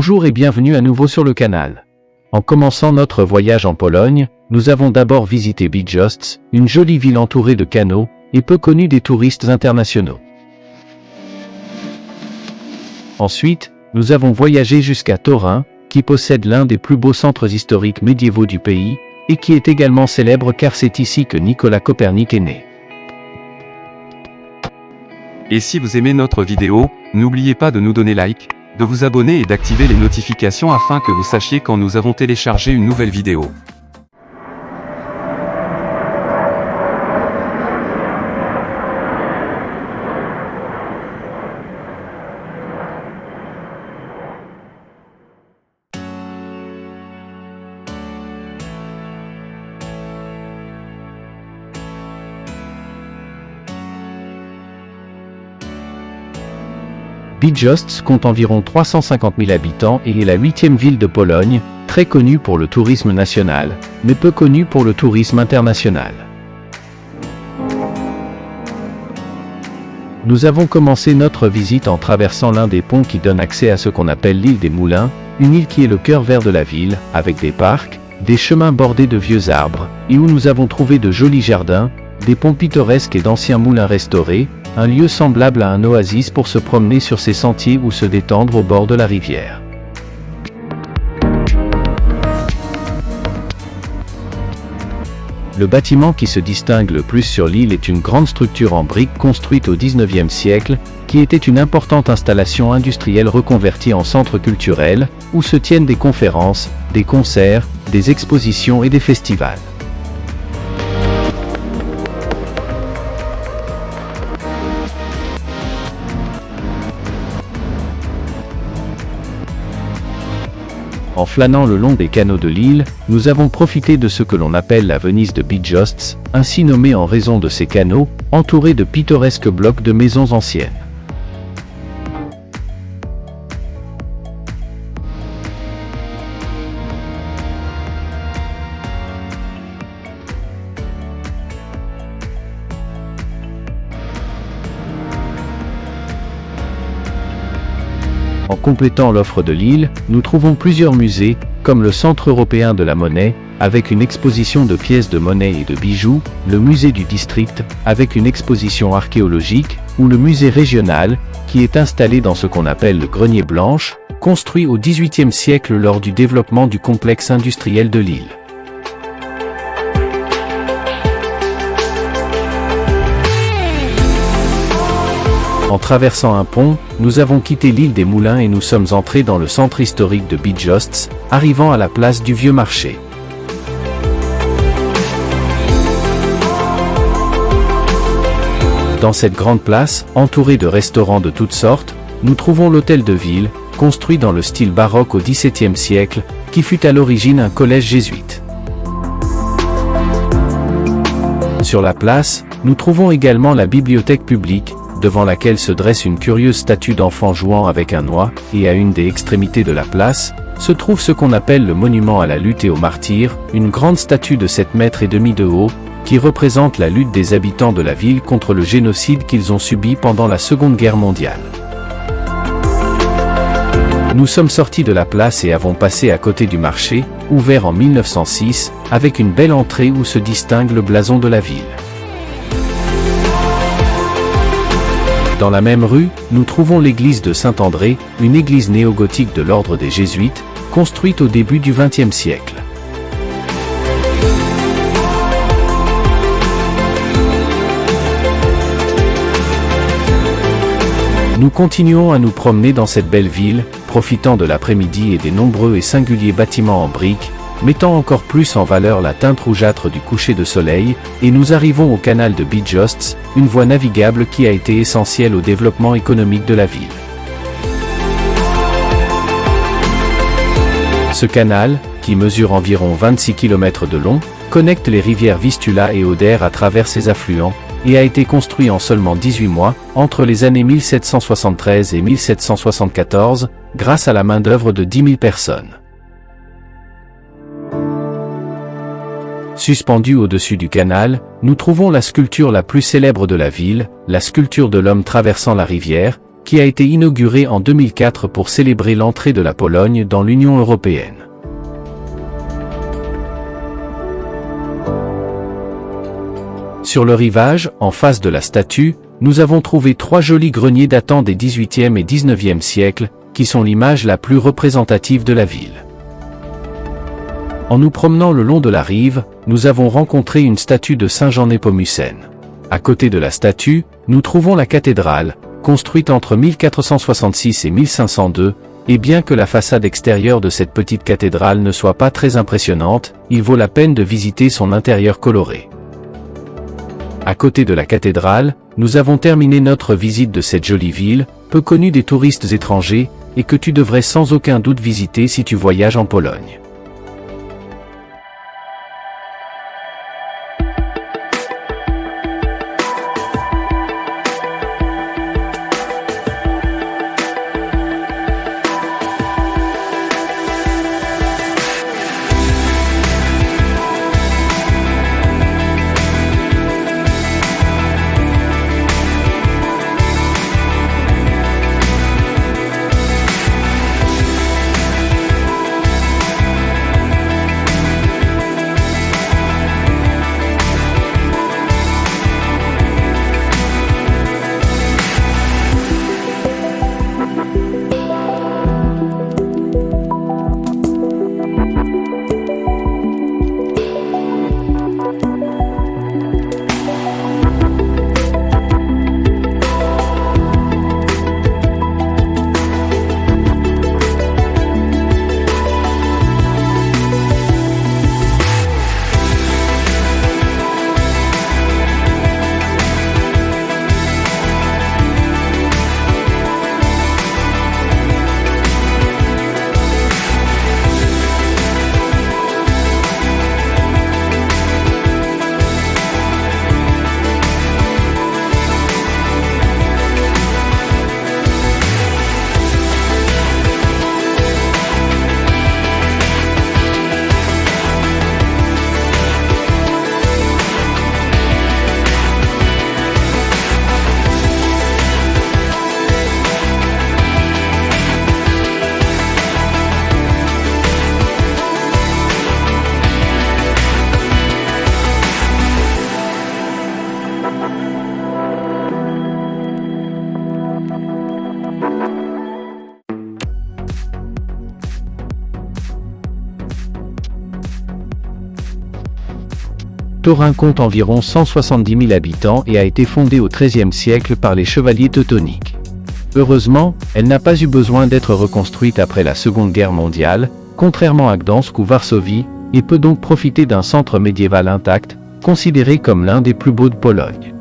Bonjour et bienvenue à nouveau sur le canal. En commençant notre voyage en Pologne, nous avons d'abord visité Bydgoszcz, une jolie ville entourée de canaux, et peu connue des touristes internationaux. Ensuite, nous avons voyagé jusqu'à Torun, qui possède l'un des plus beaux centres historiques médiévaux du pays, et qui est également célèbre car c'est ici que Nicolas Copernic est né. Et si vous aimez notre vidéo, n'oubliez pas de nous donner like, de vous abonner et d'activer les notifications afin que vous sachiez quand nous avons téléchargé une nouvelle vidéo. Bydgoszcz compte environ 350 000 habitants et est la 8e ville de Pologne, très connue pour le tourisme national, mais peu connue pour le tourisme international. Nous avons commencé notre visite en traversant l'un des ponts qui donne accès à ce qu'on appelle l'île des Moulins, une île qui est le cœur vert de la ville, avec des parcs, des chemins bordés de vieux arbres, et où nous avons trouvé de jolis jardins, des ponts pittoresques et d'anciens moulins restaurés, un lieu semblable à un oasis pour se promener sur ces sentiers ou se détendre au bord de la rivière. Le bâtiment qui se distingue le plus sur l'île est une grande structure en briques construite au XIXe siècle, qui était une importante installation industrielle reconvertie en centre culturel, où se tiennent des conférences, des concerts, des expositions et des festivals. En flânant le long des canaux de l'île, nous avons profité de ce que l'on appelle la Venise de Bydgoszcz, ainsi nommée en raison de ces canaux, entourés de pittoresques blocs de maisons anciennes. En complétant l'offre de l'île, nous trouvons plusieurs musées, comme le Centre européen de la monnaie, avec une exposition de pièces de monnaie et de bijoux, le musée du district, avec une exposition archéologique, ou le musée régional, qui est installé dans ce qu'on appelle le grenier blanche, construit au XVIIIe siècle lors du développement du complexe industriel de l'île. En traversant un pont, nous avons quitté l'île des Moulins et nous sommes entrés dans le centre historique de Bydgoszcz, arrivant à la place du Vieux Marché. Dans cette grande place, entourée de restaurants de toutes sortes, nous trouvons l'hôtel de ville, construit dans le style baroque au XVIIe siècle, qui fut à l'origine un collège jésuite. Sur la place, nous trouvons également la bibliothèque publique, devant laquelle se dresse une curieuse statue d'enfant jouant avec un oie, et à une des extrémités de la place, se trouve ce qu'on appelle le monument à la lutte et aux martyrs, une grande statue de 7,5 mètres de haut, qui représente la lutte des habitants de la ville contre le génocide qu'ils ont subi pendant la Seconde Guerre mondiale. Nous sommes sortis de la place et avons passé à côté du marché, ouvert en 1906, avec une belle entrée où se distingue le blason de la ville. Dans la même rue, nous trouvons l'église de Saint-André, une église néo-gothique de l'ordre des Jésuites, construite au début du XXe siècle. Nous continuons à nous promener dans cette belle ville, profitant de l'après-midi et des nombreux et singuliers bâtiments en briques, mettant encore plus en valeur la teinte rougeâtre du coucher de soleil, et nous arrivons au canal de Bydgoszcz, une voie navigable qui a été essentielle au développement économique de la ville. Ce canal, qui mesure environ 26 km de long, connecte les rivières Vistula et Oder à travers ses affluents, et a été construit en seulement 18 mois, entre les années 1773 et 1774, grâce à la main-d'œuvre de 10 000 personnes. Suspendue au-dessus du canal, nous trouvons la sculpture la plus célèbre de la ville, la sculpture de l'homme traversant la rivière, qui a été inaugurée en 2004 pour célébrer l'entrée de la Pologne dans l'Union européenne. Sur le rivage, en face de la statue, nous avons trouvé 3 jolis greniers datant des 18e et 19e siècles, qui sont l'image la plus représentative de la ville. En nous promenant le long de la rive, nous avons rencontré une statue de Saint Jean Népomucène. À côté de la statue, nous trouvons la cathédrale, construite entre 1466 et 1502, et bien que la façade extérieure de cette petite cathédrale ne soit pas très impressionnante, il vaut la peine de visiter son intérieur coloré. À côté de la cathédrale, nous avons terminé notre visite de cette jolie ville, peu connue des touristes étrangers, et que tu devrais sans aucun doute visiter si tu voyages en Pologne. Toruń compte environ 170 000 habitants et a été fondée au XIIIe siècle par les chevaliers teutoniques. Heureusement, elle n'a pas eu besoin d'être reconstruite après la Seconde Guerre mondiale, contrairement à Gdansk ou Varsovie, et peut donc profiter d'un centre médiéval intact, considéré comme l'un des plus beaux de Pologne.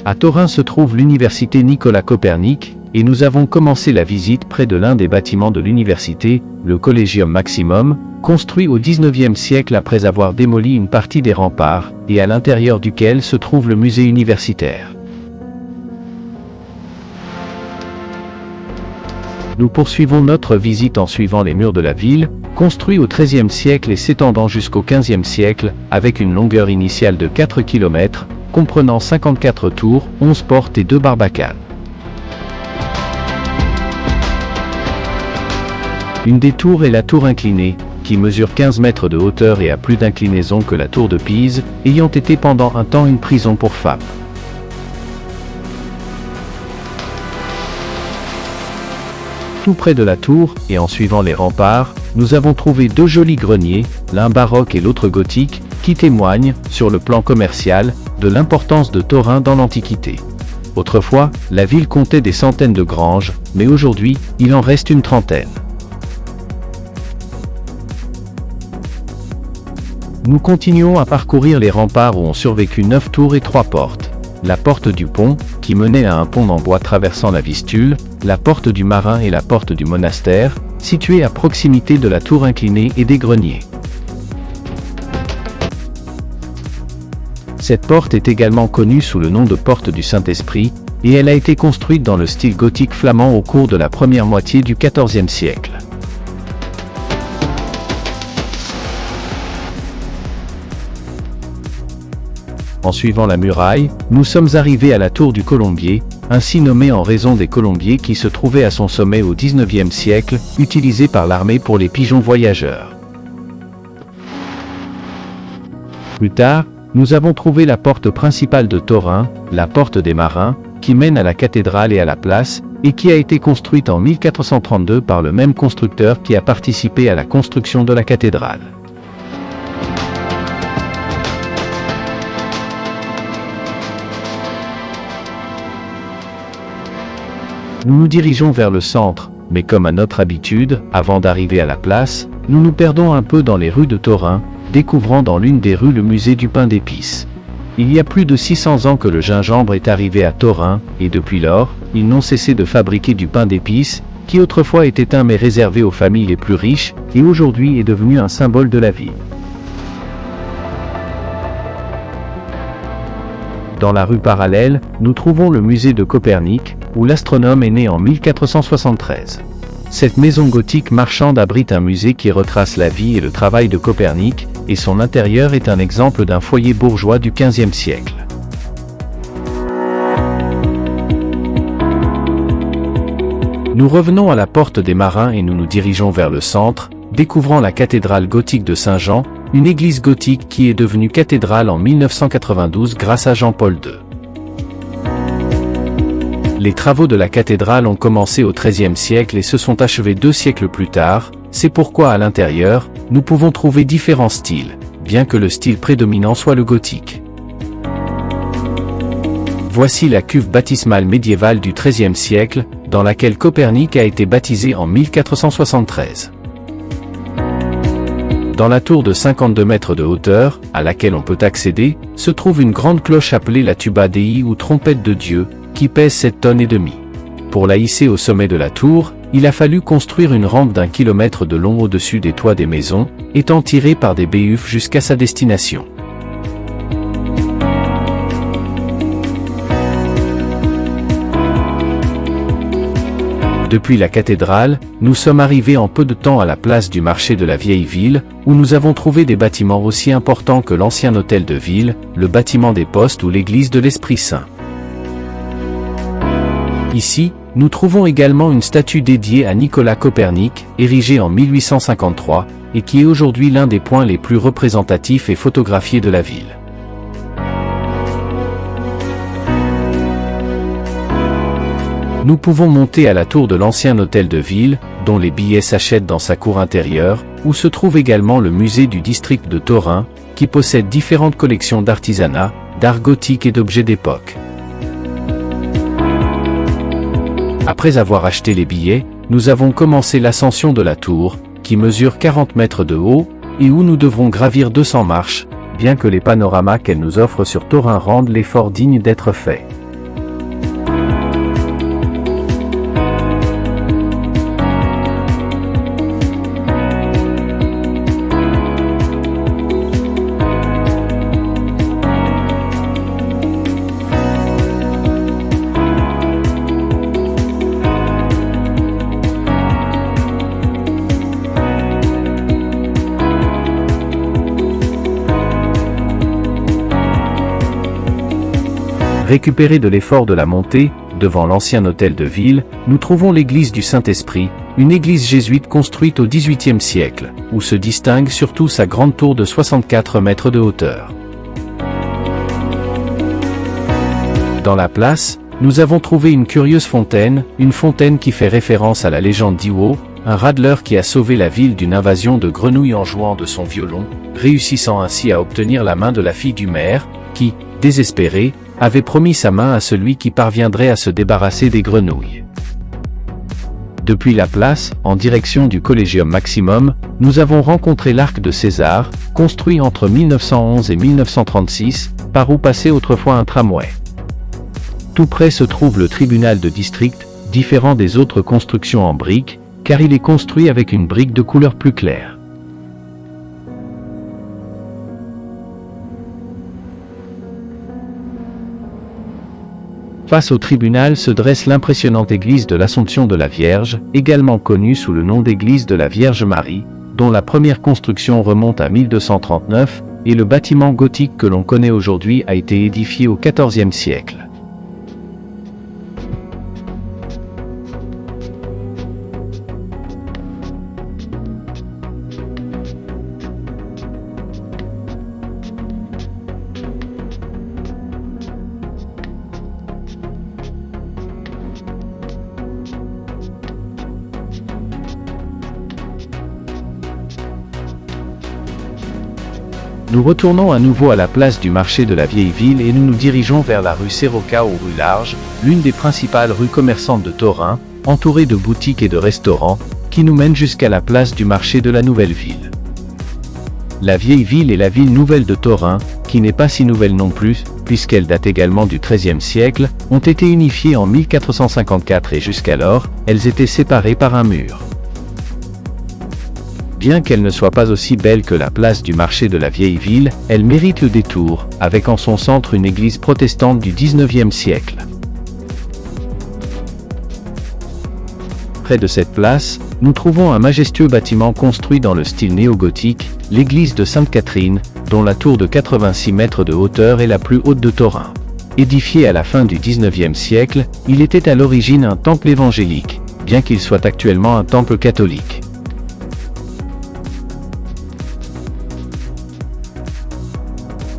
À Toruń se trouve l'université Nicolas Copernic, et nous avons commencé la visite près de l'un des bâtiments de l'université, le Collegium Maximum, construit au XIXe siècle après avoir démoli une partie des remparts, et à l'intérieur duquel se trouve le musée universitaire. Nous poursuivons notre visite en suivant les murs de la ville, construits au XIIIe siècle et s'étendant jusqu'au XVe siècle, avec une longueur initiale de 4 km, comprenant 54 tours, 11 portes et 2 barbacanes. Une des tours est la tour inclinée, qui mesure 15 mètres de hauteur et a plus d'inclinaison que la tour de Pise, ayant été pendant un temps une prison pour femmes. Tout près de la tour, et en suivant les remparts, nous avons trouvé 2 jolis greniers, l'un baroque et l'autre gothique, qui témoignent, sur le plan commercial, de l'importance de Toruń dans l'Antiquité. Autrefois, la ville comptait des centaines de granges, mais aujourd'hui, il en reste une trentaine. Nous continuons à parcourir les remparts où ont survécu 9 tours et 3 portes. La porte du pont, qui menait à un pont en bois traversant la Vistule, la porte du Marin et la porte du monastère, situées à proximité de la tour inclinée et des greniers. Cette porte est également connue sous le nom de porte du Saint-Esprit, et elle a été construite dans le style gothique flamand au cours de la première moitié du XIVe siècle. En suivant la muraille, nous sommes arrivés à la tour du Colombier, ainsi nommé en raison des colombiers qui se trouvaient à son sommet au XIXe siècle, utilisés par l'armée pour les pigeons voyageurs. Plus tard, nous avons trouvé la porte principale de Torin, la porte des Marins, qui mène à la cathédrale et à la place, et qui a été construite en 1432 par le même constructeur qui a participé à la construction de la cathédrale. Nous nous dirigeons vers le centre, mais comme à notre habitude, avant d'arriver à la place, nous nous perdons un peu dans les rues de Torin, découvrant dans l'une des rues le musée du pain d'épices. Il y a plus de 600 ans que le gingembre est arrivé à Torin, et depuis lors, ils n'ont cessé de fabriquer du pain d'épices, qui autrefois était un mets réservé aux familles les plus riches, et aujourd'hui est devenu un symbole de la ville. Dans la rue parallèle, nous trouvons le musée de Copernic, où l'astronome est né en 1473. Cette maison gothique marchande abrite un musée qui retrace la vie et le travail de Copernic, et son intérieur est un exemple d'un foyer bourgeois du XVe siècle. Nous revenons à la porte des Marins et nous nous dirigeons vers le centre, découvrant la cathédrale gothique de Saint-Jean, une église gothique qui est devenue cathédrale en 1992 grâce à Jean-Paul II. Les travaux de la cathédrale ont commencé au XIIIe siècle et se sont achevés 2 siècles plus tard, c'est pourquoi à l'intérieur, nous pouvons trouver différents styles, bien que le style prédominant soit le gothique. Voici la cuve baptismale médiévale du XIIIe siècle, dans laquelle Copernic a été baptisé en 1473. Dans la tour de 52 mètres de hauteur, à laquelle on peut accéder, se trouve une grande cloche appelée la tuba Dei ou trompette de Dieu, qui pèse 7 tonnes et demie. Pour la hisser au sommet de la tour, il a fallu construire une rampe d'1 kilomètre de long au-dessus des toits des maisons, étant tirée par des béhufs jusqu'à sa destination. Depuis la cathédrale, nous sommes arrivés en peu de temps à la place du marché de la vieille ville, où nous avons trouvé des bâtiments aussi importants que l'ancien hôtel de ville, le bâtiment des postes ou l'église de l'Esprit Saint. Ici, nous trouvons également une statue dédiée à Nicolas Copernic, érigée en 1853, et qui est aujourd'hui l'un des points les plus représentatifs et photographiés de la ville. Nous pouvons monter à la tour de l'ancien hôtel de ville, dont les billets s'achètent dans sa cour intérieure, où se trouve également le musée du district de Torin, qui possède différentes collections d'artisanat, d'art gothique et d'objets d'époque. Après avoir acheté les billets, nous avons commencé l'ascension de la tour, qui mesure 40 mètres de haut, et où nous devrons gravir 200 marches, bien que les panoramas qu'elle nous offre sur Torin rendent l'effort digne d'être fait. Récupéré de l'effort de la montée, devant l'ancien hôtel de ville, nous trouvons l'église du Saint-Esprit, une église jésuite construite au XVIIIe siècle, où se distingue surtout sa grande tour de 64 mètres de hauteur. Dans la place, nous avons trouvé une curieuse fontaine, une fontaine qui fait référence à la légende d'Iwo, un radeleur qui a sauvé la ville d'une invasion de grenouilles en jouant de son violon, réussissant ainsi à obtenir la main de la fille du maire, qui, désespérée, avait promis sa main à celui qui parviendrait à se débarrasser des grenouilles. Depuis la place, en direction du Collegium Maximum, nous avons rencontré l'arc de César, construit entre 1911 et 1936, par où passait autrefois un tramway. Tout près se trouve le tribunal de district, différent des autres constructions en briques, car il est construit avec une brique de couleur plus claire. Face au tribunal se dresse l'impressionnante église de l'Assomption de la Vierge, également connue sous le nom d'église de la Vierge Marie, dont la première construction remonte à 1239, et le bâtiment gothique que l'on connaît aujourd'hui a été édifié au XIVe siècle. Nous retournons à nouveau à la place du marché de la vieille ville et nous nous dirigeons vers la rue Serroca ou rue Large, l'une des principales rues commerçantes de Torin, entourée de boutiques et de restaurants, qui nous mène jusqu'à la place du marché de la nouvelle ville. La vieille ville est la ville nouvelle de Torin, qui n'est pas si nouvelle non plus, puisqu'elle date également du XIIIe siècle, ont été unifiées en 1454 et jusqu'alors, elles étaient séparées par un mur. Bien qu'elle ne soit pas aussi belle que la place du marché de la vieille ville, elle mérite le détour, avec en son centre une église protestante du XIXe siècle. Près de cette place, nous trouvons un majestueux bâtiment construit dans le style néo-gothique, l'église de Sainte-Catherine, dont la tour de 86 mètres de hauteur est la plus haute de Torin. Édifié à la fin du XIXe siècle, il était à l'origine un temple évangélique, bien qu'il soit actuellement un temple catholique.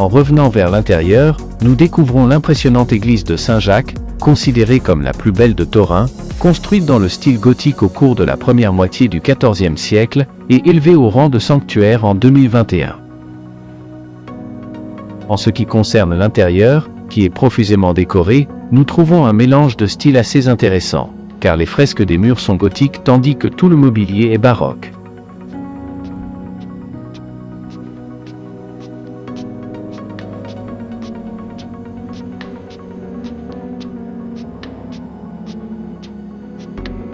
En revenant vers l'intérieur, nous découvrons l'impressionnante église de Saint-Jacques, considérée comme la plus belle de Torin, construite dans le style gothique au cours de la première moitié du XIVe siècle, et élevée au rang de sanctuaire en 2021. En ce qui concerne l'intérieur, qui est profusément décoré, nous trouvons un mélange de styles assez intéressant, car les fresques des murs sont gothiques tandis que tout le mobilier est baroque.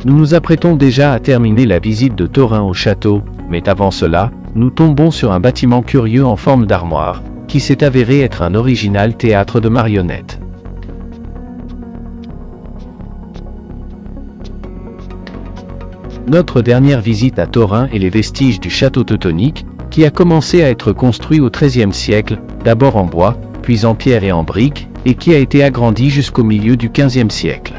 Nous nous apprêtons déjà à terminer la visite de Torin au château, mais avant cela, nous tombons sur un bâtiment curieux en forme d'armoire, qui s'est avéré être un original théâtre de marionnettes. Notre dernière visite à Torin est les vestiges du château teutonique, qui a commencé à être construit au XIIIe siècle, d'abord en bois, puis en pierre et en briques, et qui a été agrandi jusqu'au milieu du XVe siècle.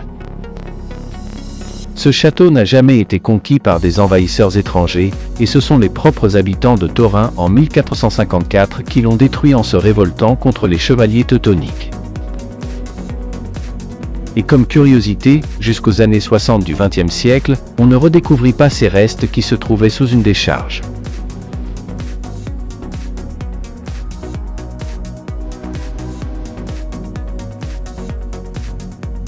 Ce château n'a jamais été conquis par des envahisseurs étrangers, et ce sont les propres habitants de Torin en 1454 qui l'ont détruit en se révoltant contre les chevaliers teutoniques. Et comme curiosité, jusqu'aux années 60 du XXe siècle, on ne redécouvrit pas ces restes qui se trouvaient sous une décharge.